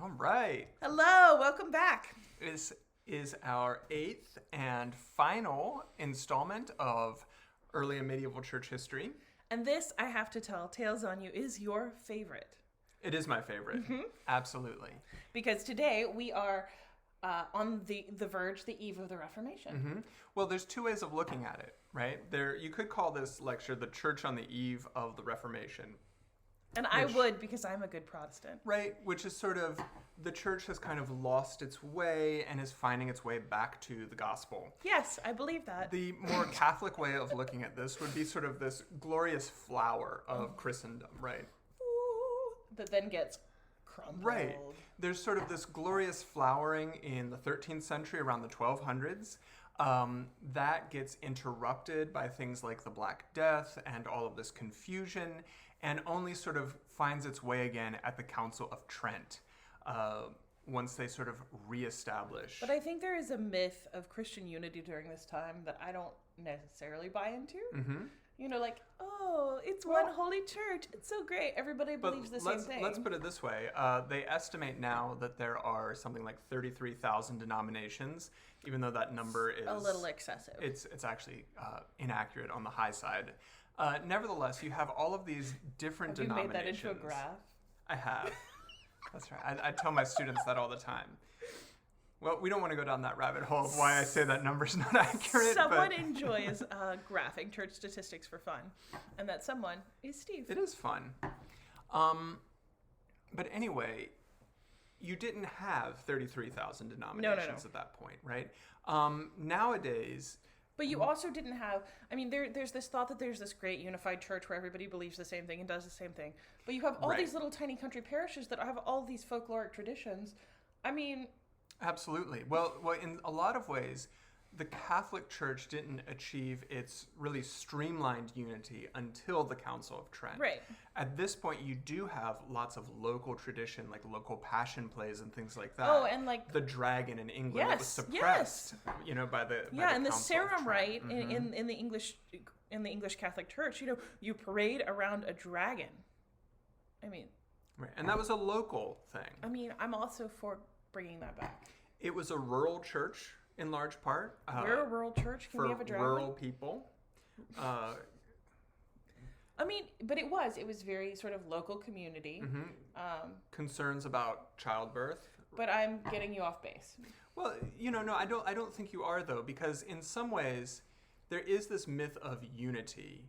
All right. Hello, welcome back. This is our 8th and final installment of early and medieval church history. And this, I have to tell, Tales on You is your favorite. It is my favorite. Absolutely. Because today we are on the verge, the eve of the Reformation. Well, there's two ways of looking at it, right? You could call this lecture The Church on the Eve of the Reformation. And I would, because I'm a good Protestant. Right, which is sort of, the church has kind of lost its way and is finding its way back to the gospel. Yes, I believe that. The more Catholic way of looking at this would be sort of this glorious flower of Christendom, right? Ooh, that then gets crumbled. Right. There's sort of this glorious flowering in the 13th century, around the 1200s. That gets interrupted by things like the Black Death and all of this confusion, and only sort of finds its way again at the Council of Trent, once they sort of reestablish. But I think there is a myth of Christian unity during this time that I don't necessarily buy into. You know, like, oh, it's one holy church. It's so great. Everybody believes the same thing. Let's put it this way. They estimate now that there are something like 33,000 denominations, even though that number is a little excessive. It's actually inaccurate on the high side. Nevertheless, you have all of these different denominations. Have you made that into a graph? I have. That's right. I tell my students that all the time. Well, we don't want to go down that rabbit hole of why I say that number's not accurate. Someone enjoys graphing church statistics for fun, and that someone is Steve. It is fun. But anyway, you didn't have 33,000 denominations at that point, right? Nowadays... But you also didn't have, I mean, there's this thought that there's this great unified church where everybody believes the same thing and does the same thing. But you have all these little tiny country parishes that have all these folkloric traditions. I mean... Absolutely. Well, in a lot of ways, the Catholic Church didn't achieve its really streamlined unity until the Council of Trent. Right. At this point, you do have lots of local tradition, like local passion plays and things like that. Oh, and like... The dragon in England that was suppressed, you know, by the and the Council of Sarum Trent. rite in the English Catholic Church, you know, you parade around a dragon. I mean... Right, and that was a local thing. I mean, I'm also for bringing that back. It was a rural church, in large part. We're a rural church. Can we have a dragon? For rural people. I mean, but it was very sort of local community. Concerns about childbirth. But I'm getting you off base. Well, you know, no, I don't think you are, though, because in some ways there is this myth of unity.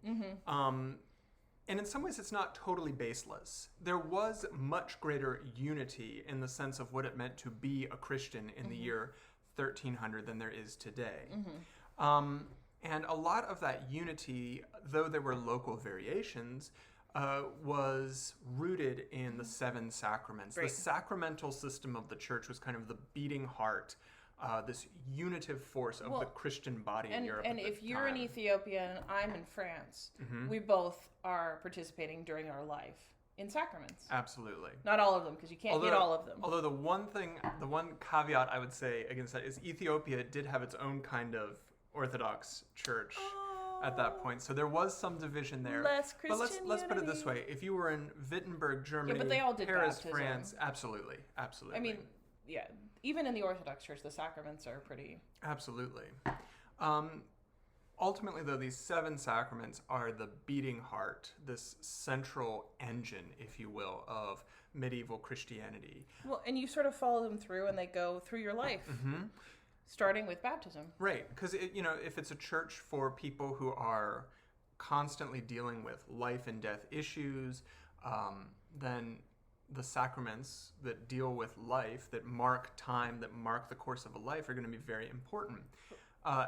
And in some ways it's not totally baseless. There was much greater unity in the sense of what it meant to be a Christian in the year 1300 than there is today. And a lot of that unity, though there were local variations, was rooted in the 7 sacraments. Right. The sacramental system of the church was kind of the beating heart, this unitive force of the Christian body in Europe. And if you're in Ethiopia and I'm in France, we both are participating during our life in sacraments. Absolutely. Not all of them, because you can't get all of them. Although the one caveat I would say against that is Ethiopia did have its own kind of Orthodox church at that point. So there was some division there. Less Christian But let's put it this way. If you were in Wittenberg, Germany, but they all did Paris, baptism. France, absolutely. I mean, yeah, even in the Orthodox Church, the sacraments are pretty... Absolutely. Ultimately, though, these 7 sacraments are the beating heart, this central engine, if you will, of medieval Christianity. Well, and you sort of follow them through, and they go through your life, starting with baptism. Right, because, you know, if it's a church for people who are constantly dealing with life and death issues, then the sacraments that deal with life, that mark time, that mark the course of a life, are going to be very important.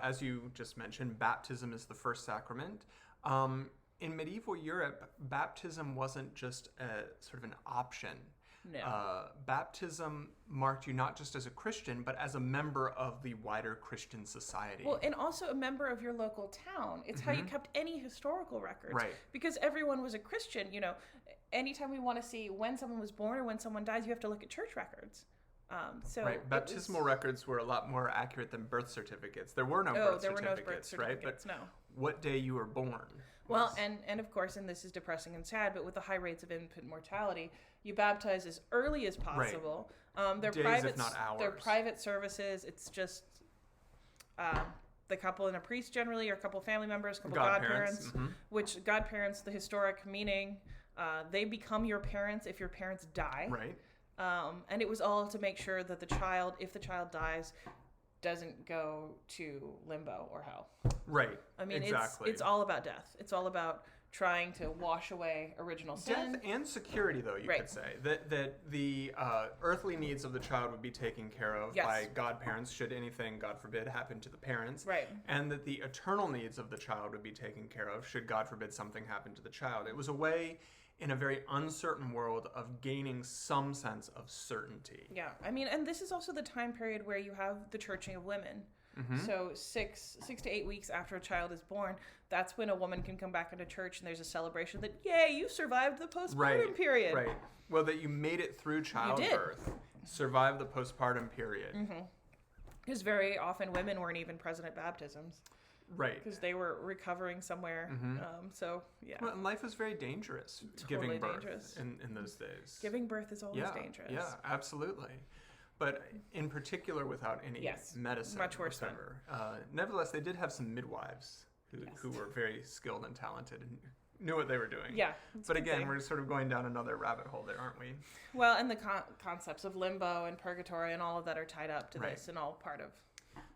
As you just mentioned, baptism is the first sacrament. In medieval Europe, baptism wasn't just a sort of an option. No. Baptism marked you not just as a Christian, but as a member of the wider Christian society. Well, and also a member of your local town. It's how you kept any historical records. Right. Because everyone was a Christian. You know, anytime we want to see when someone was born or when someone dies, you have to look at church records. Baptismal records were a lot more accurate than birth certificates. There were no birth certificates, right? But no. What day you were born. Well, and of course, and this is depressing and sad, but with the high rates of infant mortality, You baptize as early as possible. They're Days, private, if not hours. They're private services. It's just the couple and a priest generally, or a couple family members, a couple godparents, which godparents, the historic meaning, they become your parents if your parents die. Right. And it was all to make sure that the child, if the child dies, doesn't go to limbo or hell. Right. I mean, exactly. it's all about death. It's all about trying to wash away original sin. Death and security, though, you could say. That the earthly needs of the child would be taken care of by godparents, should anything, God forbid, happen to the parents. Right. And that the eternal needs of the child would be taken care of, should, God forbid, something happen to the child. It was a way, in a very uncertain world, of gaining some sense of certainty. Yeah. I mean, and this is also the time period where you have the churching of women. So 6 to 8 weeks after a child is born, that's when a woman can come back into church and there's a celebration that, yay, you survived the postpartum period. Right. Well, that you made it through childbirth, survived the postpartum period. Because very often women weren't even present at baptisms. Right. Because they were recovering somewhere. So, yeah. Well, and life was very dangerous, Totally giving birth dangerous. In those days. Giving birth is always dangerous. Yeah, absolutely. But in particular, without any medicine much worse whatsoever. Nevertheless, they did have some midwives who were very skilled and talented and knew what they were doing. Yeah. But again, we're sort of going down another rabbit hole there, aren't we? Well, and the concepts of limbo and purgatory and all of that are tied up to this and all part of...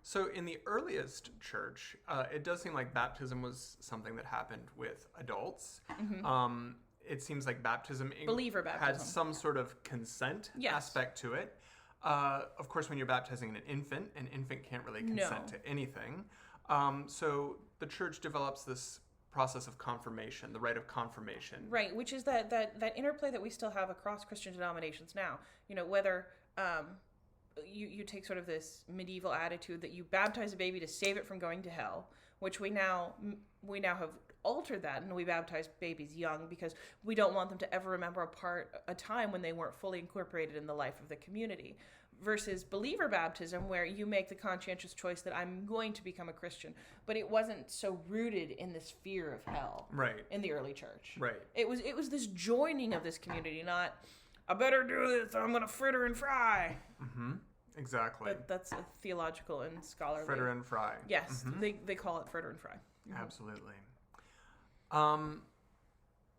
So in the earliest church, it does seem like baptism was something that happened with adults. It seems like believer baptism had some sort of consent aspect to it. Of course, when you're baptizing an infant can't really consent to anything. So the church develops this process of confirmation, the rite of confirmation. Right, which is that interplay that we still have across Christian denominations now. You know, whether you take sort of this medieval attitude that you baptize a baby to save it from going to hell, which we now have altered that, and we baptize babies young because we don't want them to ever remember a time when they weren't fully incorporated in the life of the community, versus believer baptism, where you make the conscientious choice that I'm going to become a Christian, but it wasn't so rooted in this fear of hell in the early church. Right. It was this joining of this community, not I better do this or I'm going to fritter and fry. Exactly. That's a theological and scholarly. Fritter and fry. Yes, they call it fritter and fry. Absolutely.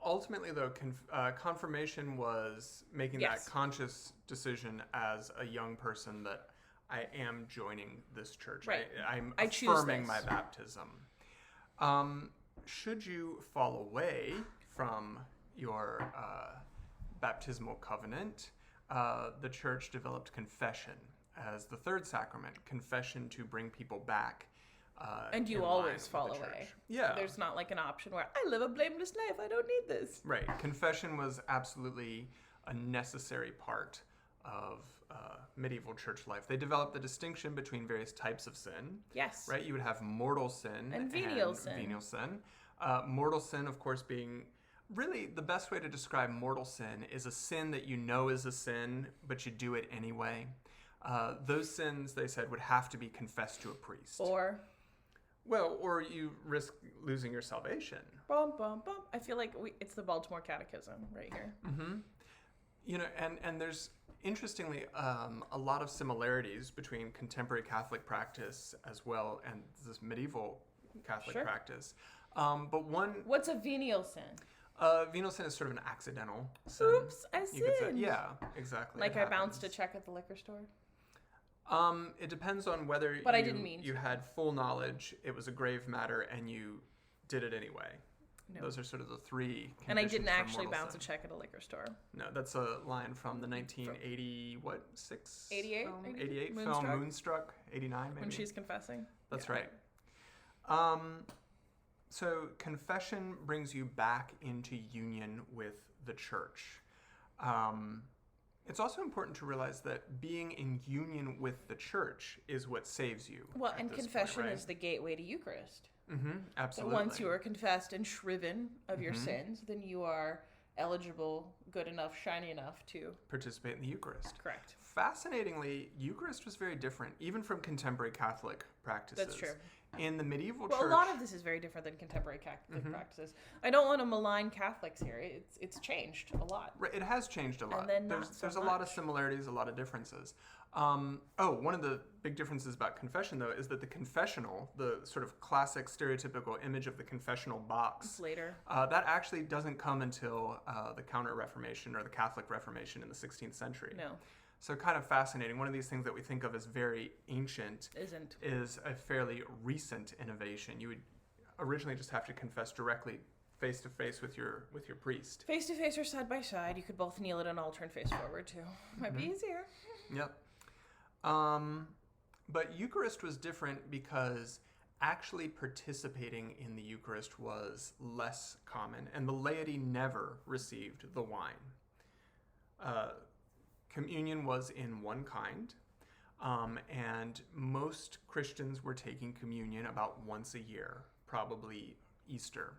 Ultimately, though, confirmation was making that conscious decision as a young person that I am joining this church. Right. I'm affirming my baptism. Should you fall away from your baptismal covenant, the church developed confession as the third sacrament, confession to bring people back. And you always fall away. Yeah. There's not like an option where I live a blameless life, I don't need this. Right. Confession was absolutely a necessary part of medieval church life. They developed the distinction between various types of sin. Yes. Right? You would have mortal sin and venial sin. Mortal sin, of course, being really the best way to describe mortal sin is a sin that you know is a sin, but you do it anyway. Those sins, they said, would have to be confessed to a priest. Or you risk losing your salvation. Bum, bum, bum. I feel like it's the Baltimore Catechism right here. You know, and there's, interestingly, a lot of similarities between contemporary Catholic practice as well and this medieval Catholic practice. But one... What's a venial sin? Venial sin is sort of an accidental sin. Oops, I sinned. Yeah, exactly. Like I bounced a check at the liquor store? It depends on whether you had full knowledge, it was a grave matter, and you did it anyway. No. Those are sort of the three conditions. And I didn't actually bounce a check at a liquor store. No, that's a line from the 1980, what, 6? 88? 88 film Moonstruck, 89 maybe. When she's confessing. That's right. So confession brings you back into union with the church. It's also important to realize that being in union with the church is what saves you. Well, and confession is the gateway to Eucharist. Absolutely. So once you are confessed and shriven of your sins, then you are eligible, good enough, shiny enough to participate in the Eucharist. Correct. Fascinatingly, Eucharist was very different, even from contemporary Catholic practices. That's true. In the medieval Well, church... a lot of this is very different than contemporary Catholic practices. I don't want to malign Catholics here. It's changed a lot. It has changed a lot. And then There's a lot of similarities, a lot of differences. One of the big differences about confession, though, is that the confessional, the sort of classic stereotypical image of the confessional box, Later. That actually doesn't come until the Counter-Reformation or the Catholic Reformation in the 16th century. No. So kind of fascinating. One of these things that we think of as very ancient is a fairly recent innovation. You would originally just have to confess directly face to face with your priest. Face to face or side by side. You could both kneel at an altar and face forward too. Might be easier. Yep. But Eucharist was different because actually participating in the Eucharist was less common, and the laity never received the wine. Communion was in one kind, and most Christians were taking communion about once a year, probably Easter.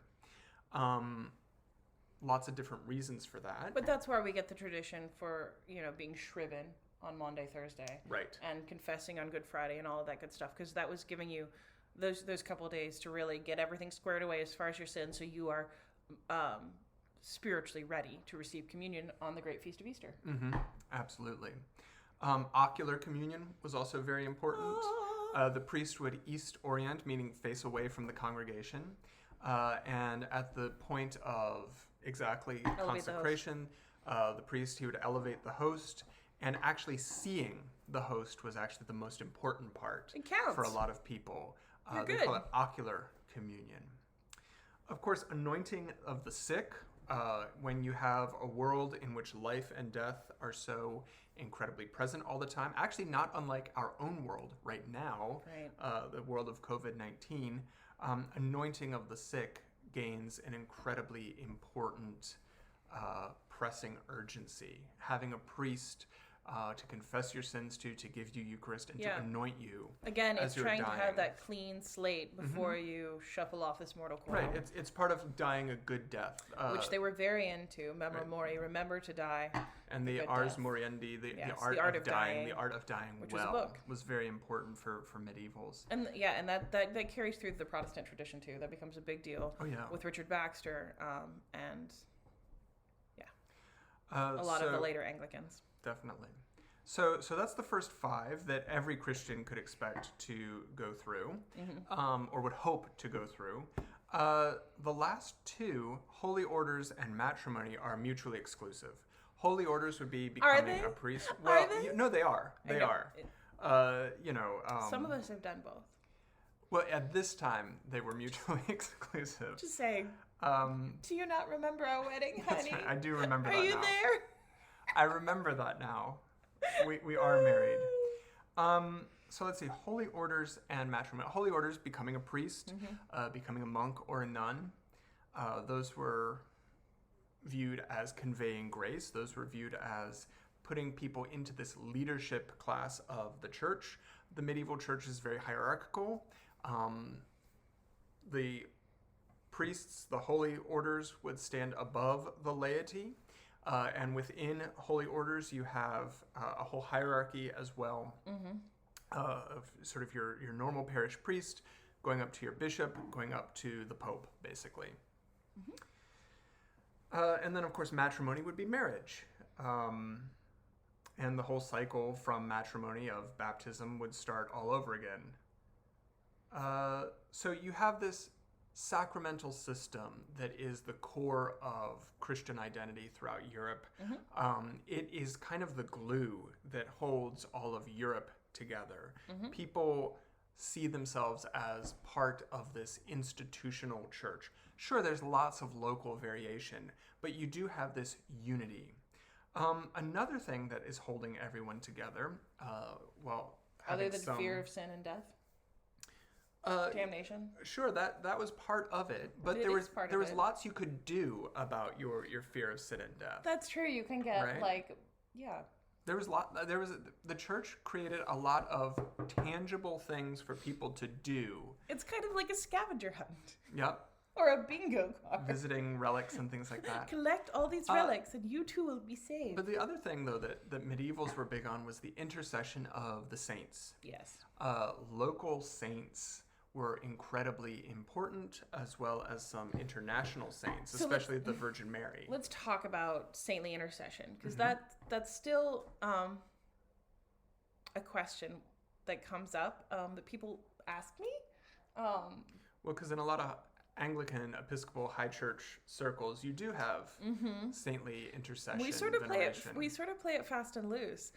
Lots of different reasons for that. But that's where we get the tradition for, being shriven on Maundy, Thursday. Right. And confessing on Good Friday and all of that good stuff, because that was giving you those couple of days to really get everything squared away as far as your sin, so you are spiritually ready to receive communion on the great feast of Easter. Mm-hmm. Absolutely. Ocular communion was also very important. The priest would east orient, meaning face away from the congregation. And at the point of consecration, the priest, he would elevate the host. And actually seeing the host was actually the most important part for a lot of people. They call it ocular communion. Of course, anointing of the sick. When you have a world in which life and death are so incredibly present all the time, actually not unlike our own world right now, the world of COVID-19, anointing of the sick gains an incredibly important pressing urgency. Having a priest to confess your sins to give you Eucharist, and to anoint you. Again, as it's you're trying dying. to have that clean slate before you shuffle off this mortal coil. Right, it's part of dying a good death. Which they were very into. Memor mori, remember to die. And the ars moriendi, the art of dying, the art of dying which well, was a book. Was very important for medievals. And and that carries through the Protestant tradition too. That becomes a big deal with Richard Baxter and a lot of the later Anglicans. Definitely. So that's the first 5 that every Christian could expect to go through, or would hope to go through. The last 2, holy orders and matrimony, are mutually exclusive. Holy orders would be becoming a priest. Well, are they? No, they are. They are. Some of us have done both. Well, at this time, they were mutually exclusive. Just saying. Do you not remember our wedding, honey? Right. I do remember that now. Are you there? I remember that now. We are married. So let's see, holy orders and matrimony. Holy orders, becoming a priest, becoming a monk or a nun. Those were viewed as conveying grace. Those were viewed as putting people into this leadership class of the church. The medieval church is very hierarchical. The priests, the holy orders, would stand above the laity. And within holy orders, you have a whole hierarchy as well of sort of your normal parish priest, going up to your bishop, going up to the pope, basically. And then, of course, matrimony would be marriage. And the whole cycle from matrimony of baptism would start all over again. So you have this sacramental system that is the core of Christian identity throughout Europe. It is kind of the glue that holds all of Europe together. People see themselves as part of this institutional church. Sure, there's lots of local variation, but you do have this unity. Another thing that is holding everyone together, other than fear of sin and death? Damnation? Sure, that was part of it, but there was lots you could do about your fear of sin and death. That's true. You can get the church created a lot of tangible things for people to do. It's kind of like a scavenger hunt. Yep. Or a bingo card. Visiting relics and things like that. Collect all these relics and you too will be saved. But the other thing, though, that medievals were big on was the intercession of the saints. Yes. Local saints were incredibly important, as well as some international saints, especially the Virgin Mary. Let's talk about saintly intercession, because that's still a question that comes up that people ask me. Well, because in a lot of Anglican Episcopal High Church circles, you do have saintly intercession. We sort of play it fast and loose.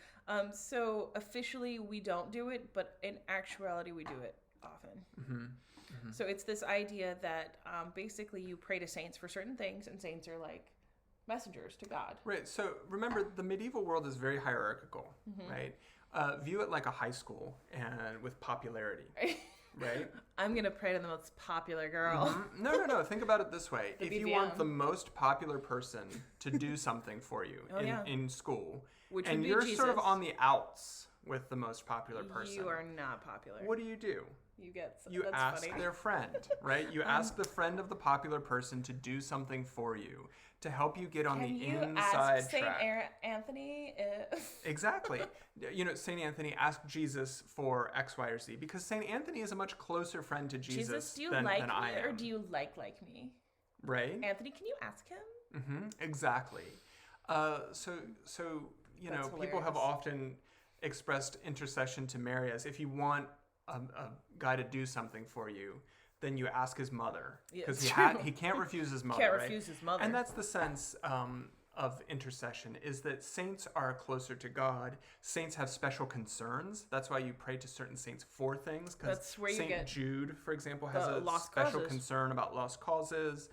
So officially we don't do it, but in actuality we do it often. So it's this idea that basically you pray to saints for certain things, and saints are like messengers to God. Right. So remember, the medieval world is very hierarchical, right? View it like a high school and with popularity. Right? I'm going to pray to the most popular girl. No. Think about it this way. If you want the most popular person to do something for you in school, and you're sort of on the outs with the most popular person. You are not popular. What do? You ask funny. their friend, right? You ask the friend of the popular person to do something for you, to help you get on the inside ask Saint track. Anthony if... Exactly. Saint Anthony asked Jesus for X, Y, or Z, because Saint Anthony is a much closer friend to Jesus do you than like I me, am. or do you like me? Right? Anthony, can you ask him? Exactly. So people have often expressed intercession to Mary as, if you want a guy to do something for you, then you ask his mother, because he can't refuse his mother. Refuse his mother. And that's the sense of intercession, is that saints are closer to God. Saints have special concerns. That's why you pray to certain saints for things, because Saint Jude, for example, has a special concern about lost causes.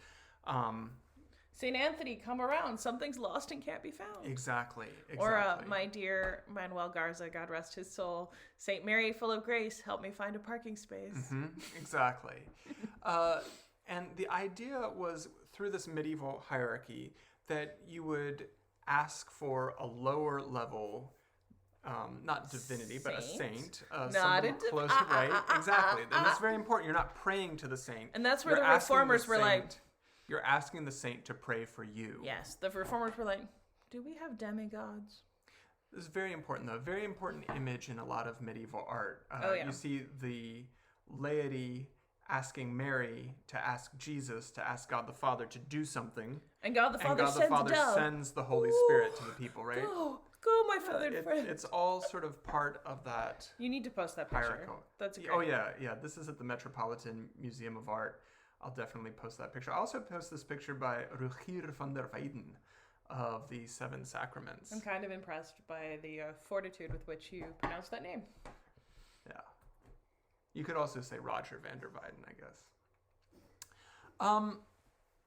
Saint Anthony, come around. Something's lost and can't be found. Exactly. Or my dear Manuel Garza, God rest his soul. Saint Mary, full of grace, help me find a parking space. Exactly. And the idea was, through this medieval hierarchy, that you would ask for a lower level, not divinity, but a saint. Someone close to, right? Exactly. And that's very important. You're not praying to the saint. And that's where the reformers were like... You're asking the saint to pray for you. Yes, the reformers were like, do we have demigods? This is very important, though. Very important image in a lot of medieval art. You see the laity asking Mary to ask Jesus, to ask God the Father to do something. And God the Father sends the Holy Spirit to the people, right? Go, my feathered friend. It's all sort of part of that. You need to post that picture. Hierarchical. That's great. Oh, yeah. This is at the Metropolitan Museum of Art. I'll definitely post that picture. I'll also post this picture by Rogier van der Weyden of the Seven Sacraments. I'm kind of impressed by the fortitude with which you pronounce that name. Yeah. You could also say Roger van der Weyden, I guess.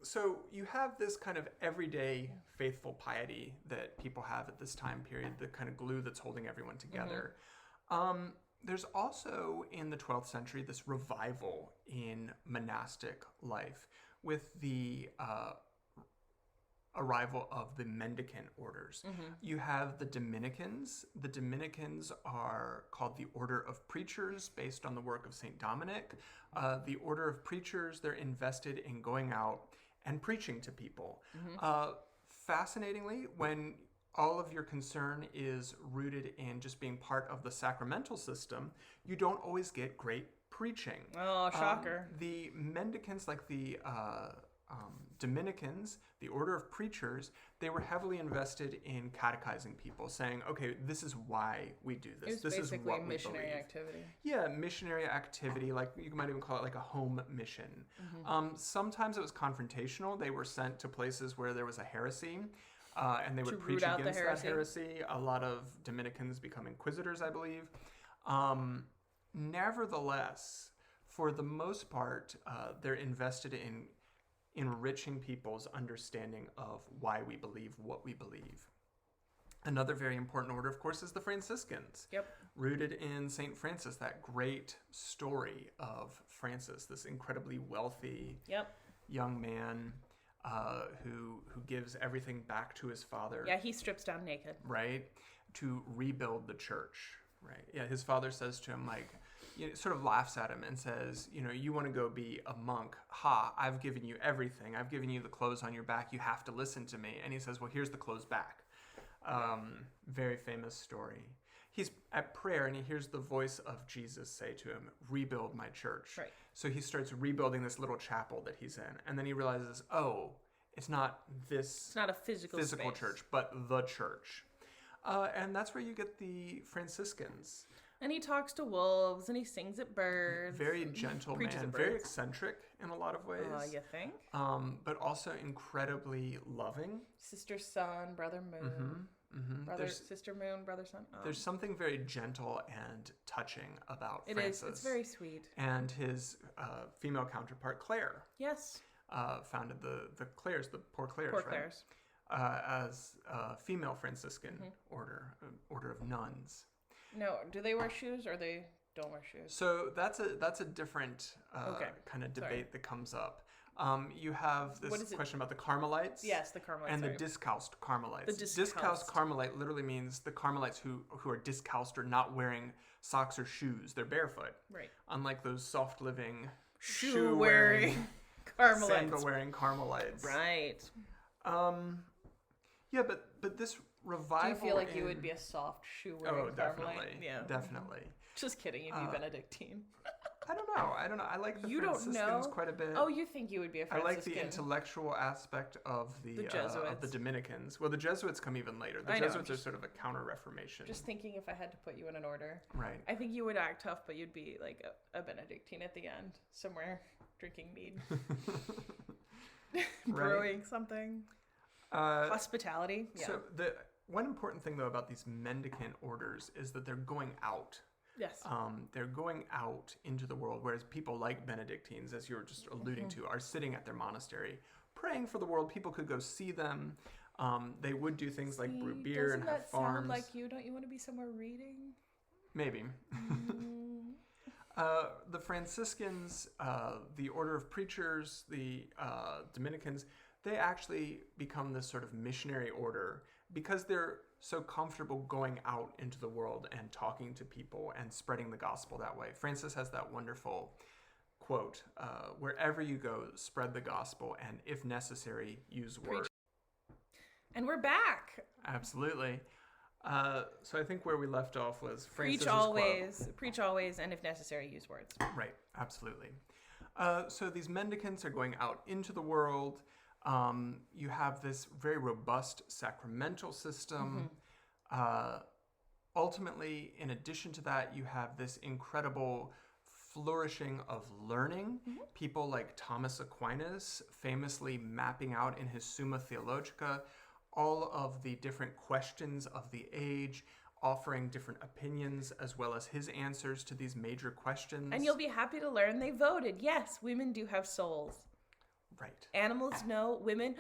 So you have this kind of everyday faithful piety that people have at this time period, the kind of glue that's holding everyone together. There's also, in the 12th century, this revival in monastic life with the arrival of the mendicant orders. You have the Dominicans. The Dominicans are called the Order of Preachers, based on the work of St. Dominic. The Order of Preachers, they're invested in going out and preaching to people. Fascinatingly, when all of your concern is rooted in just being part of the sacramental system, you don't always get great preaching. Oh, shocker. The mendicants, like the Dominicans, the Order of Preachers, they were heavily invested in catechizing people, saying, okay, this is why we do this. This is what we missionary activity. Yeah, missionary activity. Like, you might even call it like a home mission. Sometimes it was confrontational. They were sent to places where there was a heresy. And they would preach against that heresy. A lot of Dominicans become inquisitors, I believe. Nevertheless, for the most part, they're invested in enriching people's understanding of why we believe what we believe. Another very important order, of course, is the Franciscans. Rooted in St. Francis, that great story of Francis, this incredibly wealthy young man who gives everything back to his father. Yeah, he strips down naked. Right? To rebuild the church. Right? Yeah, his father says to him, like, sort of laughs at him and says, you want to go be a monk. Ha, I've given you everything. I've given you the clothes on your back. You have to listen to me. And he says, well, here's the clothes back. Very famous story. he's at prayer and he hears the voice of Jesus say to him, "Rebuild my church." Right. So he starts rebuilding this little chapel that he's in, and then he realizes, oh, it's not It's not a physical space. church, but the church. And that's where you get the Franciscans. And he talks to wolves and he sings at birds. Very gentle preaches man, at very birds. eccentric in a lot of ways. You think? But also incredibly loving. Sister, sun, brother, moon. Brother, sister, moon, brother, sun. Oh. There's something very gentle and touching about It Francis. is. It's very sweet. And his female counterpart, Claire, Yes. founded the Clares, the Poor Clares, Poor right? Clares. As a female Franciscan order of nuns. No, do they wear shoes or they don't wear shoes? So that's a different kind of debate that comes up. You have this question about the Carmelites. Yes, the Carmelites. And the discalced Carmelites. The discalced Carmelite literally means the Carmelites who are discalced or not wearing socks or shoes. They're barefoot. Right. Unlike those soft-living, shoe-wearing Carmelites. Sandal-wearing Carmelites. Right. Yeah, but this revival. Do you feel like you would be a soft shoe-wearing definitely. Carmelite? Yeah. Definitely. Just kidding. You'd be Benedictine. I don't know. I like the You don't Franciscans know? quite a bit. Oh, you think you would be a Franciscan? I like the intellectual aspect of the Jesuits. of the Dominicans. Well, the Jesuits come even later. The Jesuits are sort of a counter-Reformation. Just thinking if I had to put you in an order. Right. I think you would act tough, but you'd be like a Benedictine at the end, somewhere drinking mead. Brewing something. Hospitality. Yeah. So the one important thing though about these mendicant orders is that they're going out. Yes. They're going out into the world, whereas people like Benedictines, as you were just alluding to, are sitting at their monastery, praying for the world. People could go see them. They would do things like brew beer and have farms. Doesn't that sound like you? Don't you want to be somewhere reading? Maybe. The Franciscans, the Order of Preachers, the Dominicans, they actually become this sort of missionary order because they're so comfortable going out into the world and talking to people and spreading the gospel that way. Francis has that wonderful quote, wherever you go, spread the gospel, and if necessary, use words. And we're back. Absolutely. So I think where we left off was Francis's preach always, and if necessary, use words. Right, absolutely. So these mendicants are going out into the world. You have this very robust sacramental system. Ultimately, in addition to that, you have this incredible flourishing of learning. People like Thomas Aquinas famously mapping out in his Summa Theologica all of the different questions of the age, offering different opinions as well as his answers to these major questions. And you'll be happy to learn they voted. Yes, women do have souls. Right. Animals, no. Women,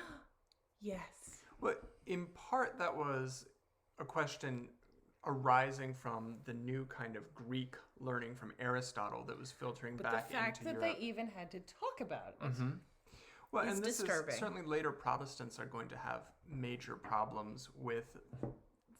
yes. Well, in part, that was a question arising from the new kind of Greek learning from Aristotle that was filtering back into Europe. But the fact that they even had to talk about it well, is and this disturbing. is certainly later Protestants are going to have major problems with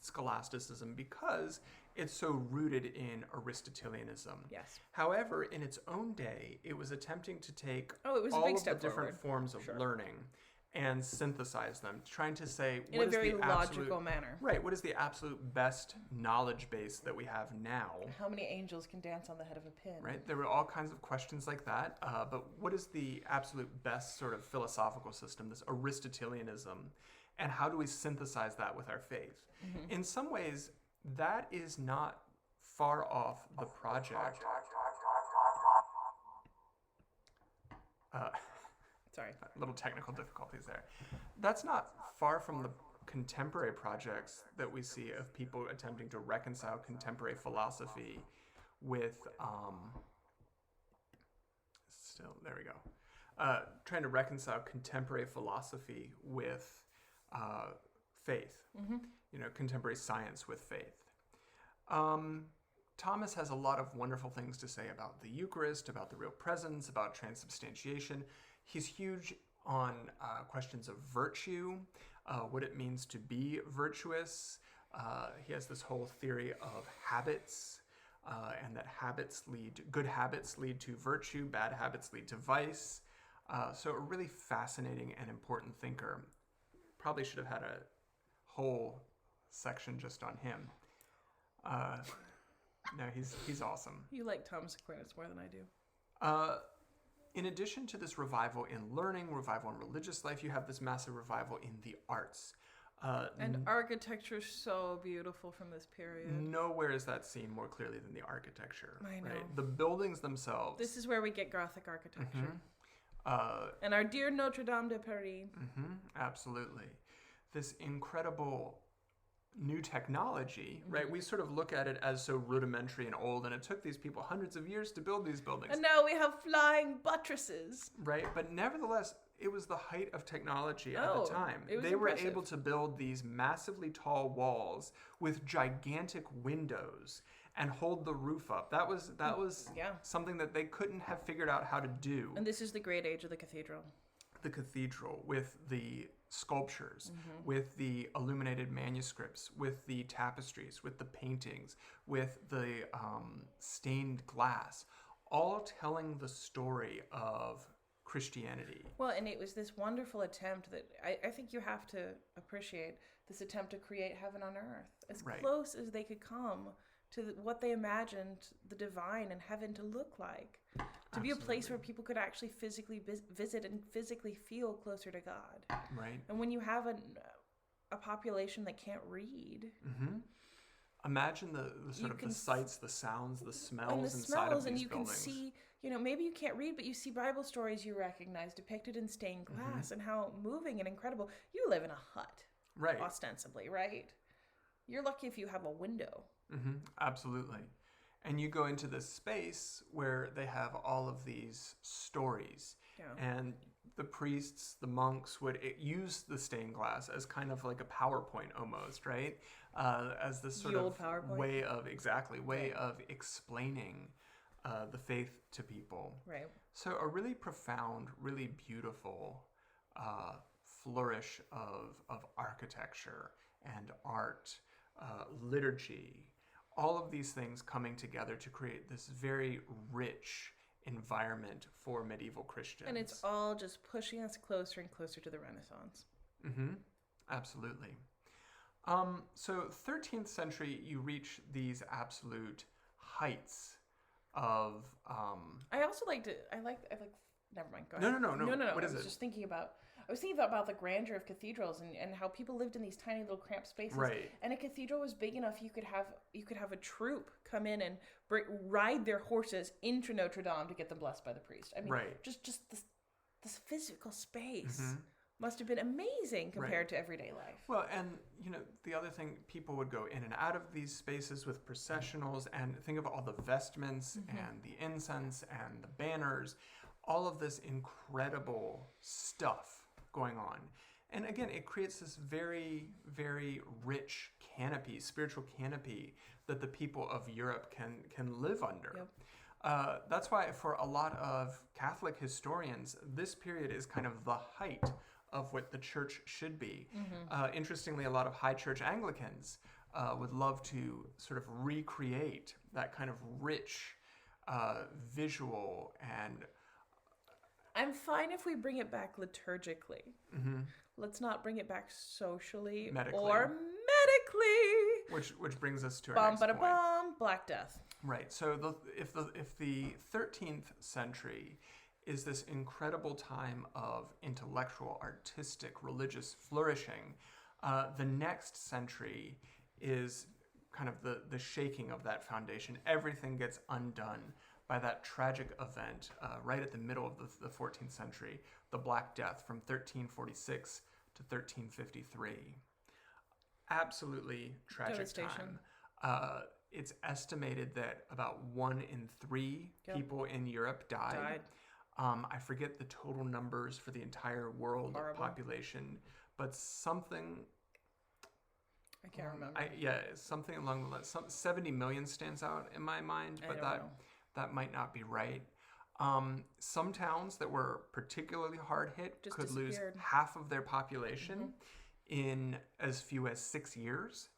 scholasticism because it's so rooted in Aristotelianism. Yes. However, in its own day, it was attempting to take it was a all big of the step different forward. forms of learning and synthesize them, trying to say in what a is very the logical absolute, manner. Right, what is the absolute best knowledge base that we have now? How many angels can dance on the head of a pin? Right, there were all kinds of questions like that, but what is the absolute best sort of philosophical system, this Aristotelianism, and how do we synthesize that with our faith? In some ways, that is not far off the project. Sorry. Little technical difficulties there. That's not far from the contemporary projects that we see of people attempting to reconcile contemporary philosophy with, there we go. Trying to reconcile contemporary philosophy with faith, contemporary science with faith. Thomas has a lot of wonderful things to say about the Eucharist, about the real presence, about transubstantiation. He's huge on questions of virtue, what it means to be virtuous. He has this whole theory of habits, and that good habits lead to virtue, bad habits lead to vice. So a really fascinating and important thinker. Probably should have had a whole section just on him. No, he's awesome. You like Thomas Aquinas more than I do. In addition to this revival in learning, revival in religious life, you have this massive revival in the arts. And architecture is so beautiful from this period. Nowhere is that seen more clearly than the architecture. I know. Right? The buildings themselves. This is where we get Gothic architecture. Mm-hmm. And our dear Notre Dame de Paris. Mm-hmm, absolutely. This incredible new technology, right? We sort of look at it as so rudimentary and old, and it took these people hundreds of years to build these buildings. And now we have flying buttresses. Right, but nevertheless, it was the height of technology at the time. They were able to build these massively tall walls with gigantic windows and hold the roof up. That was something that they couldn't have figured out how to do. And this is the great age of the cathedral. The cathedral with the sculptures, with the illuminated manuscripts, with the tapestries, with the paintings, with the stained glass, all telling the story of Christianity. Well, and it was this wonderful attempt that I think you have to appreciate, this attempt to create heaven on earth, as close as they could come to what they imagined the divine and heaven to look like. To be a place where people could actually physically visit and physically feel closer to God. Right. And when you have a population that can't read. Mm-hmm. Imagine the sort of the sights, the sounds, the smells inside of these buildings. And you can see, maybe you can't read, but you see Bible stories you recognize depicted in stained glass and how moving and incredible. You live in a hut. Right. Ostensibly, right? You're lucky if you have a window. Mm-hmm. Absolutely. And you go into this space where they have all of these stories. Yeah. And the priests, the monks would use the stained glass as kind of like a PowerPoint almost, right? As this sort of way of explaining the faith to people. Right. So a really profound, really beautiful flourish of architecture and art, liturgy, all of these things coming together to create this very rich environment for medieval Christians. And it's all just pushing us closer and closer to the Renaissance. Mm-hmm. Absolutely. So 13th century, you reach these absolute heights of... I also never mind, go ahead. No. What is it? I was thinking about the grandeur of cathedrals and how people lived in these tiny little cramped spaces. Right. And a cathedral was big enough you could have a troop come in and ride their horses into Notre Dame to get them blessed by the priest. I mean, just this physical space must have been amazing compared to everyday life. Well, and the other thing, people would go in and out of these spaces with processionals, and think of all the vestments and the incense and the banners, all of this incredible stuff going on. And again, it creates this very, very rich canopy, spiritual canopy that the people of Europe can live under. Yep. That's why for a lot of Catholic historians, this period is kind of the height of what the church should be. Interestingly, a lot of high church Anglicans would love to sort of recreate that kind of rich visual and... I'm fine if we bring it back liturgically. Let's not bring it back socially or medically. Which brings us to our next point. Black Death. Right. So if the 13th century is this incredible time of intellectual, artistic, religious flourishing, the next century is kind of the shaking of that foundation. Everything gets undone by that tragic event right at the middle of the 14th century, the Black Death from 1346 to 1353. Absolutely tragic time. It's estimated that about 1 in 3 people in Europe died. I forget the total numbers for the entire world population, but something... I can't remember. Something along the lines. 70 million stands out in my mind, but that might not be right. Some towns that were particularly hard hit could lose half of their population in as few as 6 years.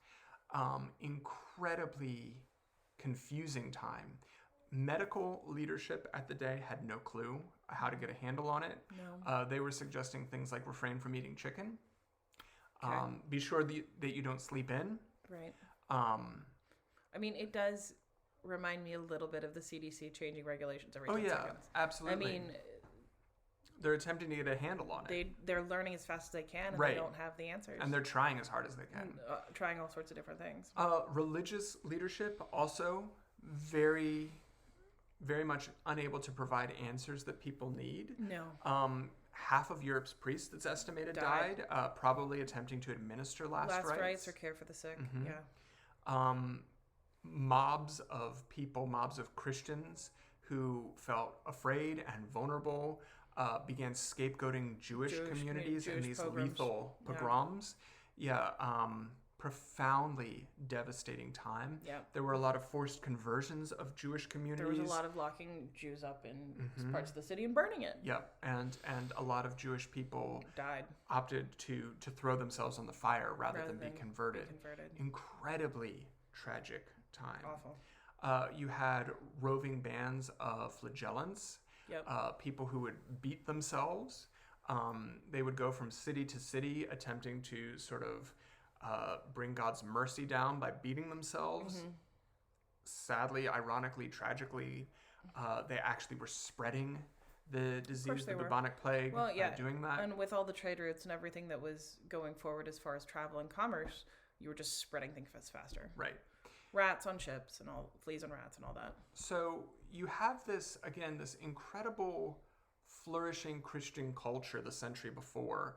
Incredibly confusing time. Medical leadership at the day had no clue how to get a handle on it. No. They were suggesting things like refrain from eating chicken. Okay. Be sure that you don't sleep in. Right. I mean, it does remind me a little bit of the CDC changing regulations every 10 Oh, yeah, seconds. absolutely. I mean, they're attempting to get a handle on it. they're learning as fast as they can, and Right. they don't have the answers. And they're trying as hard as they can. Trying all sorts of different things. Religious leadership also very, very much unable to provide answers that people need. No. Half of Europe's priests, it's estimated, died probably attempting to administer last rites or care for the sick. Mhm. Yeah. Mobs of people, mobs of Christians who felt afraid and vulnerable began scapegoating Jewish communities in these pogroms. lethal pogroms. Profoundly devastating time. Yeah. There were a lot of forced conversions of Jewish communities. There was a lot of locking Jews up in parts of the city and burning it. Yep, and a lot of Jewish people died, opted to throw themselves on the fire rather than be converted. Incredibly tragic time. Awful. You had roving bands of flagellants, people who would beat themselves. They would go from city to city attempting to sort of bring God's mercy down by beating themselves. Mm-hmm. Sadly, ironically, tragically, they actually were spreading the disease, the bubonic plague, doing that. And with all the trade routes and everything that was going forward as far as travel and commerce, you were just spreading things faster. Right. Rats on ships and all, fleas on rats and all that. So you have this, again, this incredible flourishing Christian culture the century before.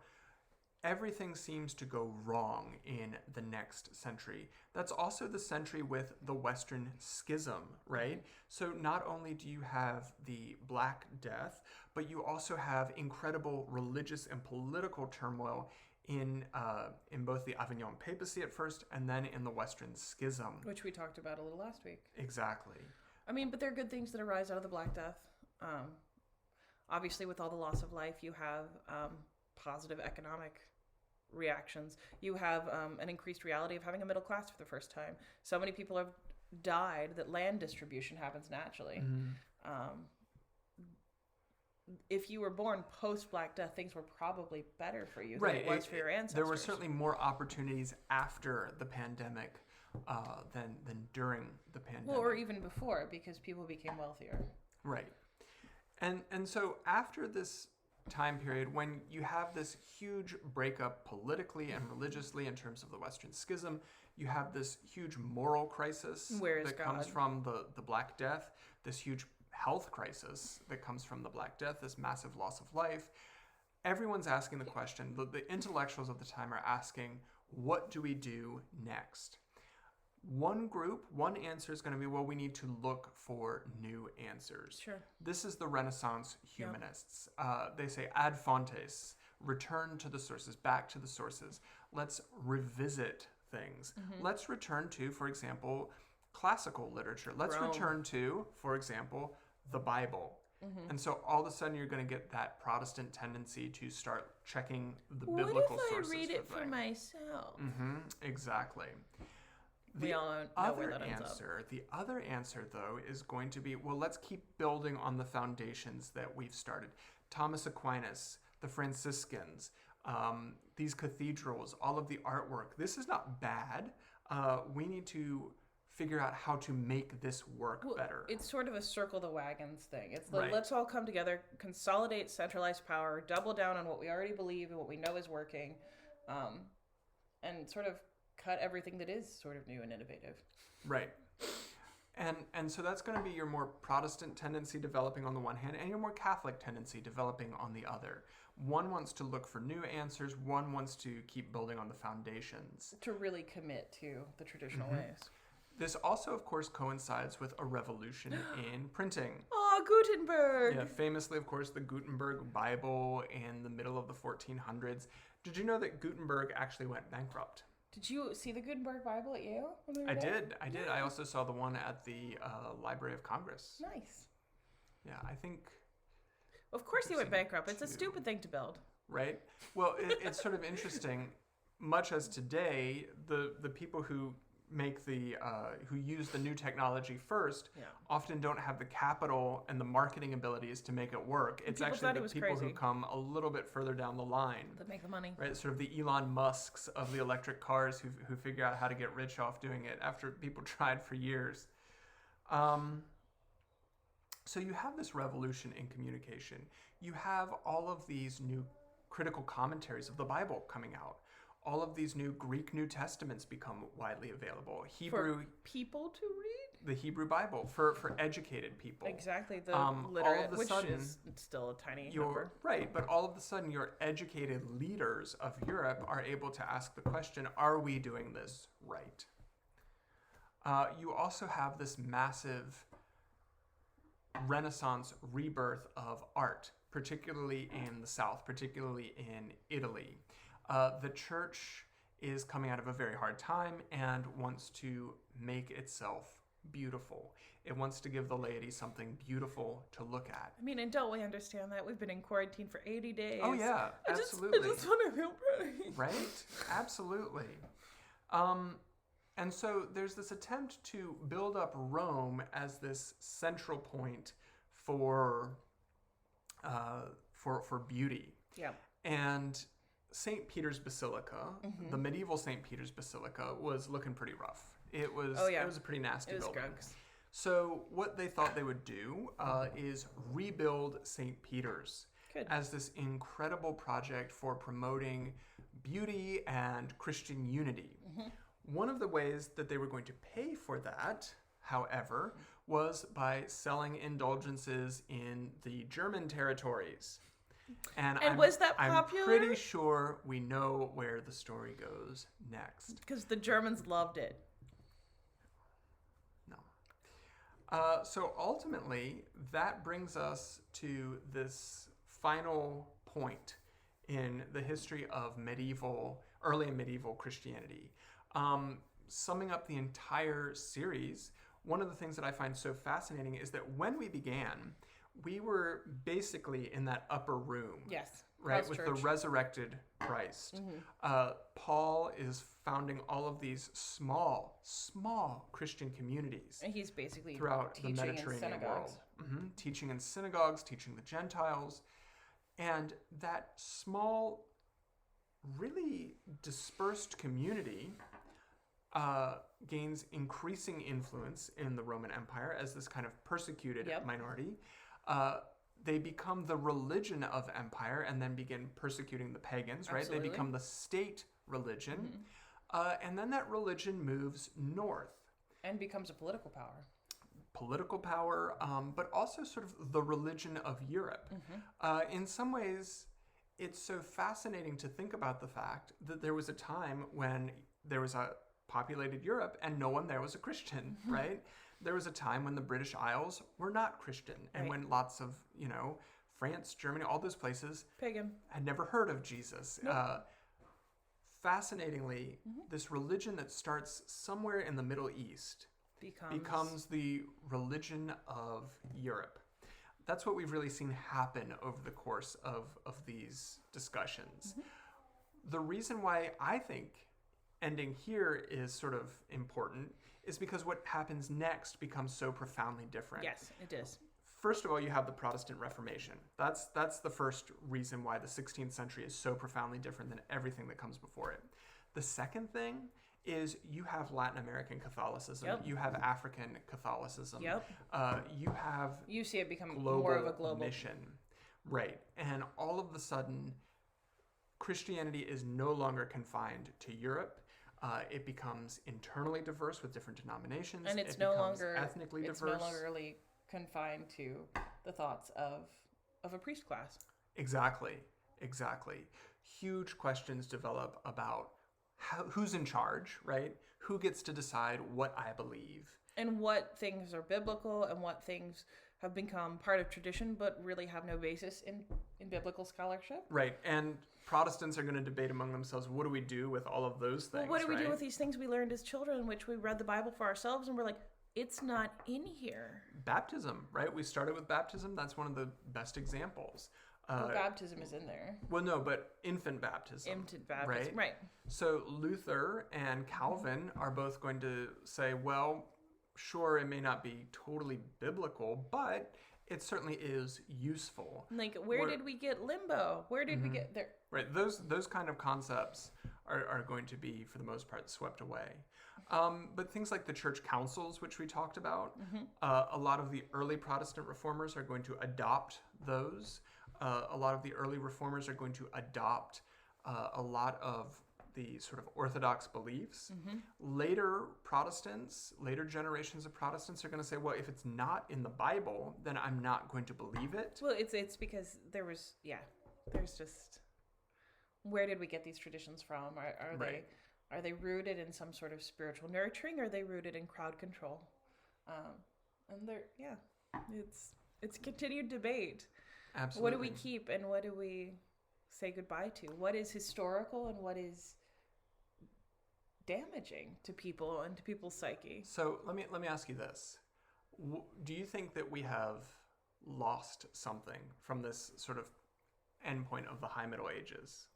Everything seems to go wrong in the next century. That's also the century with the Western Schism, right? So not only do you have the Black Death, but you also have incredible religious and political turmoil in both the Avignon papacy at first and then in the Western Schism. Which we talked about a little last week. Exactly. I mean, but there are good things that arise out of the Black Death. Obviously, with all the loss of life, you have positive economic reactions. You have an increased reality of having a middle class for the first time. So many people have died that land distribution happens naturally. Mm-hmm. If you were born post Black Death, things were probably better for you than it was for your ancestors. There were certainly more opportunities after the pandemic than during the pandemic. Well, or even before, because people became wealthier. Right. And so after this time period, when you have this huge breakup politically and religiously in terms of the Western Schism, you have this huge moral crisis that comes from the Black Death, this huge health crisis that comes from the Black Death, this massive loss of life. Everyone's asking the question, the intellectuals of the time are asking, what do we do next? One answer is going to be, well, we need to look for new answers. Sure. This is the Renaissance humanists. They say ad fontes, return to the sources, back to the sources. Let's revisit things. Mm-hmm. Let's return to, for example, classical literature. Let's return to, for example, the Bible. Mm-hmm. And so all of a sudden you're going to get that Protestant tendency to start checking the biblical sources. What if I read it for myself? Mm-hmm, exactly. The other answer, though, is going to be, well, let's keep building on the foundations that we've started. Thomas Aquinas, the Franciscans, these cathedrals, all of the artwork. This is not bad. We need to figure out how to make this work better. It's sort of a circle the wagons thing. It's like, let's all come together, consolidate centralized power, double down on what we already believe and what we know is working, and sort of cut everything that is sort of new and innovative. Right. And so that's going to be your more Protestant tendency developing on the one hand and your more Catholic tendency developing on the other. One wants to look for new answers. One wants to keep building on the foundations. To really commit to the traditional ways. This also, of course, coincides with a revolution in printing. Oh, Gutenberg! Yeah, famously, of course, the Gutenberg Bible in the middle of the 1400s. Did you know that Gutenberg actually went bankrupt? Did you see the Gutenberg Bible at Yale when we were I there? did. I also saw the one at the Library of Congress. Nice. Yeah, I think... Of course he went bankrupt. It's a stupid thing to build. Right? Well, it's sort of interesting. Much as today, the people who who use the new technology first Yeah. often don't have the capital and the marketing abilities to make it work. It's people actually thought it the was people crazy. who come a little bit further down the line, That make the money. right? Sort of the Elon Musks of the electric cars who figure out how to get rich off doing it after people tried for years. So you have this revolution in communication. You have all of these new critical commentaries of the Bible coming out. All of these new Greek New Testaments become widely available. Hebrew, For people to read? the Hebrew Bible for educated people. Exactly. The all literate, of a which sudden, is still a tiny Your number. right, but all of a sudden, your educated leaders of Europe are able to ask the question: are we doing this right? You also have this massive Renaissance rebirth of art, particularly in the South, particularly in Italy. The church is coming out of a very hard time and wants to make itself beautiful. It wants to give the laity something beautiful to look at. I mean, and don't we understand that? We've been in quarantine for 80 days. Oh yeah, I absolutely. just want to feel pretty. Right? Absolutely. And so there's this attempt to build up Rome as this central point for beauty. Yeah. And St. Peter's Basilica, the medieval St. Peter's Basilica, was looking pretty rough. It was it was a pretty nasty It was building. gross. So what they thought they would do is rebuild St. Peter's Good. as this incredible project for promoting beauty and Christian unity. One of the ways that they were going to pay for that, however, was by selling indulgences in the German territories. And was that popular? I'm pretty sure we know where the story goes next. Because the Germans loved it. No. So ultimately, that brings us to this final point in the history of early and medieval Christianity. Summing up the entire series, one of the things that I find so fascinating is that when we began, we were basically in that upper room. Yes. Right, House with church. the resurrected Christ. Paul is founding all of these small Christian communities And he's basically throughout the teaching in Mediterranean world. synagogues. Teaching in synagogues, teaching the Gentiles. And that small, really dispersed community gains increasing influence in the Roman Empire as this kind of persecuted minority. They become the religion of empire and then begin persecuting the pagans, right? Absolutely. They become the state religion. And then that religion moves north. And becomes a political power. Political power, but also sort of the religion of Europe. In some ways, it's so fascinating to think about the fact that there was a time when there was a populated Europe and no one there was a Christian, right? There was a time when the British Isles were not Christian and when lots of, France, Germany, all those places Pagan. had never heard of Jesus. Fascinatingly, this religion that starts somewhere in the Middle East becomes the religion of Europe. That's what we've really seen happen over the course of these discussions. The reason why I think ending here is sort of important is because what happens next becomes so profoundly different. Yes, it is. First of all, you have the Protestant Reformation. That's the first reason why the 16th century is so profoundly different than everything that comes before it. The second thing is you have Latin American Catholicism. You have African Catholicism. You see it become global more of a global mission. Right. And all of a sudden, Christianity is no longer confined to Europe. It becomes internally diverse with different denominations. And it's it no becomes longer ethnically it's diverse. no longer really confined to the thoughts of a priest class. Exactly. Huge questions develop about who's in charge, right? Who gets to decide what I believe? And what things are biblical and what things have become part of tradition but really have no basis in biblical scholarship. Right. And Protestants are going to debate among themselves, what do we do with all of those things? Well, what do we do with these things we learned as children, in which we read the Bible for ourselves and we're like, it's not in here? Baptism, right? We started with baptism. That's one of the best examples. Baptism is in there. Well, no, but infant baptism. Infant baptism, right. So Luther and Calvin are both going to say, well, sure, it may not be totally biblical, but it certainly is useful. Like, where did we get limbo? Where did we get there? Right, those kind of concepts are going to be, for the most part, swept away. But things like the church councils, which we talked about, a lot of the early Protestant reformers are going to adopt those. A lot of the early reformers are going to adopt a lot of the sort of orthodox beliefs. Later Protestants, later generations of Protestants are going to say, well, if it's not in the Bible, then I'm not going to believe it. Well, it's because there's just, where did we get these traditions from? Are they rooted in some sort of spiritual nurturing? Or are they rooted in crowd control? And it's continued debate. Absolutely. What do we keep and what do we say goodbye to? What is historical and what is damaging to people and to people's psyche? So let me ask you this: do you think that we have lost something from this sort of endpoint of the High Middle Ages?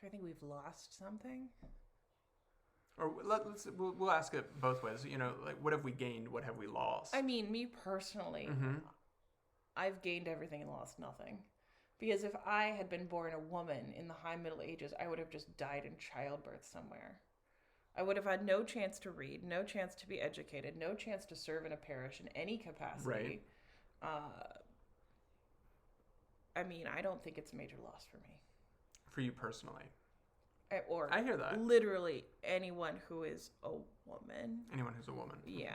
Do I think we've lost something? Or we'll ask it both ways. You know, like, what have we gained? What have we lost? I mean, me personally, I've gained everything and lost nothing. Because if I had been born a woman in the High Middle Ages, I would have just died in childbirth somewhere. I would have had no chance to read, no chance to be educated, no chance to serve in a parish in any capacity. Right. I mean, I don't think it's a major loss for me. For you personally? Or I hear that. Literally anyone who is a woman. Anyone who's a woman. Yeah.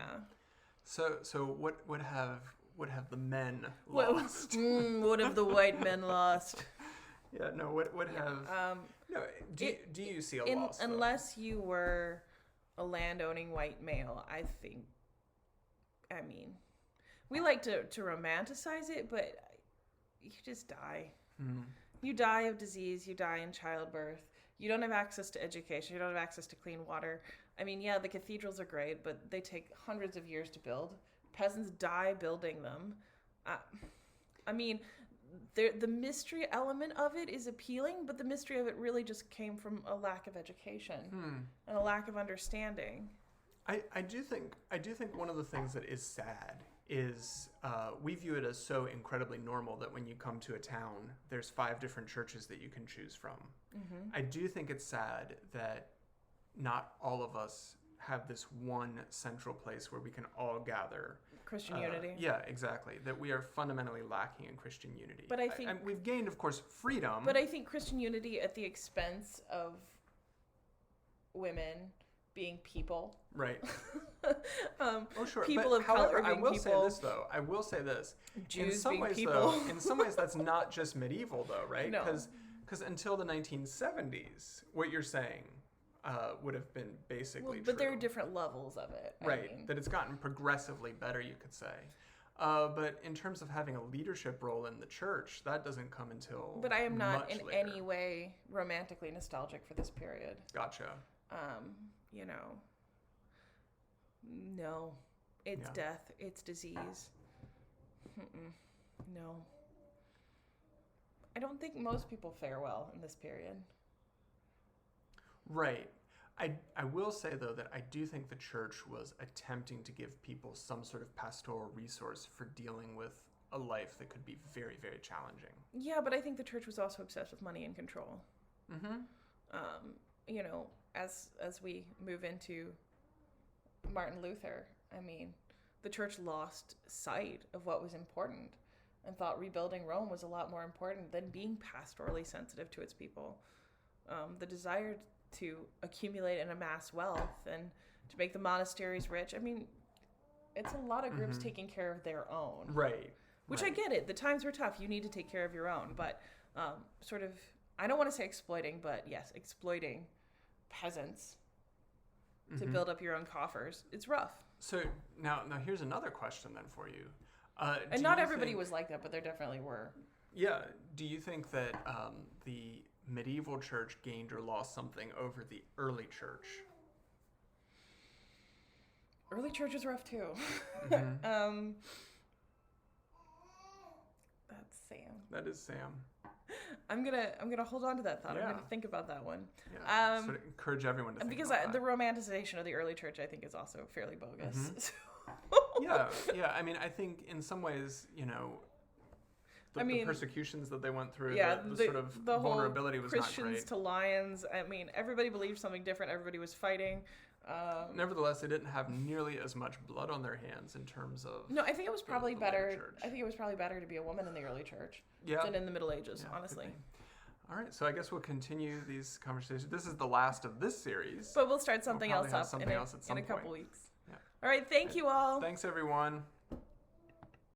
So what have the men lost? What have the white men lost? Yeah, no, what have... no, do you see a loss, though? Unless you were a land-owning white male, I mean, we like to romanticize it, but you just die. You die of disease, you die in childbirth, you don't have access to education, you don't have access to clean water. I mean, yeah, the cathedrals are great, but they take hundreds of years to build. Peasants die building them. I mean, the mystery element of it is appealing, but the mystery of it really just came from a lack of education and a lack of understanding. I do think one of the things that is sad is we view it as so incredibly normal that when you come to a town, there's 5 different churches that you can choose from. I do think it's sad that not all of us have this one central place where we can all gather. Christian unity. Yeah, exactly. That we are fundamentally lacking in Christian unity. But I think we've gained, of course, freedom. But I think Christian unity at the expense of women being people. Right. Sure. People but of color I being will people. say this, though. I will say this. Jews in some being ways, people. though, in some ways, that's not just medieval, though, right? No. Because until the 1970s, what you're saying would have been basically true. But there are different levels of it. Right. I mean. That it's gotten progressively better, you could say. But in terms of having a leadership role in the church, that doesn't come until But I am not in later. any way romantically nostalgic for this period. Gotcha. You know, no, it's death, it's disease. No. I don't think most people fare well in this period. Right. I will say, though, that I do think the church was attempting to give people some sort of pastoral resource for dealing with a life that could be very, very challenging. Yeah, but I think the church was also obsessed with money and control. You know, as we move into Martin Luther, I mean, the church lost sight of what was important and thought rebuilding Rome was a lot more important than being pastorally sensitive to its people. The desire to accumulate and amass wealth and to make the monasteries rich. I mean, it's a lot of groups taking care of their own. Right. Which I get it. The times were tough. You need to take care of your own. But sort of, I don't want to say exploiting, but yes, exploiting peasants to build up your own coffers. It's rough. So now here's another question then for you. And not everybody was like that, but there definitely were. Yeah. Do you think that the medieval church gained or lost something over the early church? Early church is rough too. That's Sam. That is Sam. I'm gonna hold on to that thought. Yeah. I'm gonna think about that one. Yeah. Sort of encourage everyone to think because about the that. romanticization of the early church, I think, is also fairly bogus. Mm-hmm. Yeah. I mean, I think in some ways, the persecutions that they went through, the sort of the vulnerability was Christians not great. to lions. I mean, everybody believed something different. Everybody was fighting. Nevertheless, they didn't have nearly as much blood on their hands in terms of. No, I think it was probably the later better. church. I think it was probably better to be a woman in the early church Yeah. than in the Middle Ages. Yeah, honestly. could be. All right, so I guess we'll continue these conversations. This is the last of this series. But we'll start something We'll else probably have up something else at some in a couple point. weeks. Yeah. All right, thank you all. Thanks, everyone.